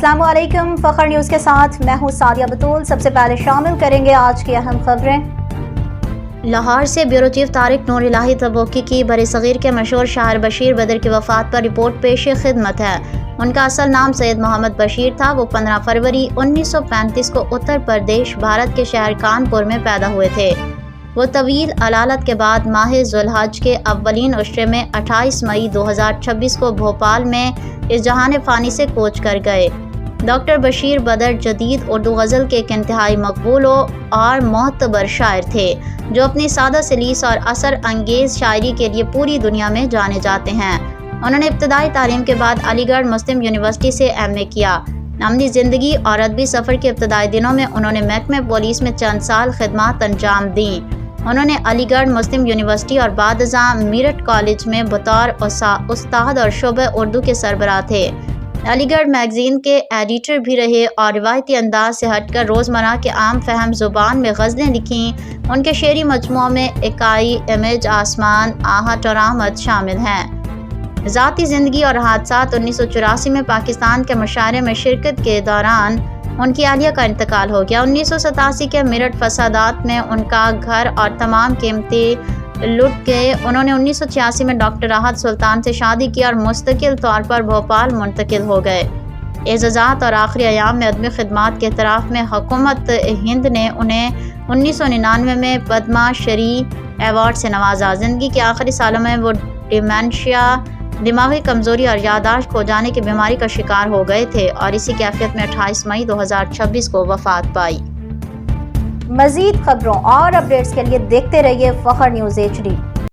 अस्सलाम वालेकुम। फखर न्यूज़ के साथ मैं हूँ सादिया बतूल। सबसे पहले शामिल करेंगे आज की अहम खबरें। लाहौर से ब्यूरो चीफ तारिक नूर इलाही तबूकी की बरसगीर के मशहूर शायर बशीर बदर की वफ़ात पर रिपोर्ट पेश खिदमत है। उनका असल नाम सैयद मोहम्मद बशीर था। वो 15 फरवरी 1935 को उत्तर प्रदेश भारत के शहर कानपुर में पैदा हुए थे। वो तवील अलालत के बाद माह ज़ुल्हज के अव्वलीन उश्रे में 28 मई 2026 को भोपाल में इस जहान फ़ानी से कोच कर गए। डॉक्टर बशीर बदर जदीद उर्दू गज़ल के एक इंतहाई मकबूल और मोहतबर शायर थे, जो अपनी सादा सलीस और असर अंगेज़ शायरी के लिए पूरी दुनिया में जाने जाते हैं। उन्होंने इब्तदाई तालीम के बाद अलीगढ़ मुस्लिम यूनिवर्सिटी से MA किया। अमली ज़िंदगी और अदबी सफ़र के इब्तदाई दिनों में उन्होंने महकमे पुलिस में चंद साल खिदमत अंजाम दी। उन्होंने अलीगढ़ मुस्लिम यूनिवर्सिटी और बादशाह मीरठ कॉलेज में बतौर उस्ताद और शोबे उर्दू के सरबराह थे। अलीगढ़ मैगज़ीन के एडिटर भी रहे और रिवायती अंदाज से हटकर रोज़मर्रा के आम फहम ज़ुबान में गज़लें लिखीं। उनके शेरी मजमूओं में इकाई, इमेज, आसमान, आहट और आमद शामिल हैं। ज़ाती ज़िंदगी और हादसात। 1984 में पाकिस्तान के मुशायरे में शिरकत के दौरान उनकी आलिया का इंतकाल हो गया। 1987 के मेरठ फसादात में उनका घर और तमाम कीमती लुट गए। उन्होंने 1986 में डॉक्टर राहत सुल्तान से शादी की और मुस्तकिल तौर पर भोपाल मुंतकिल हो गए। एज़ाज़ात और आखिरी अयाम में अदमी खिदमात के इतराफ़ में हुकूमत हिंद ने उन्हें 1999 में पद्मा श्री अवार्ड से नवाजा। ज़िंदगी के आखिरी सालों में वो डिमेंशिया, दिमागी कमज़ोरी और याददाश्त खो जाने की बीमारी का शिकार हो गए थे और इसी कैफियत में 28 मई 2026 को वफ़ात पाई। मज़ीद खबरों और अपडेट्स के लिए देखते रहिए फखर न्यूज़ HD।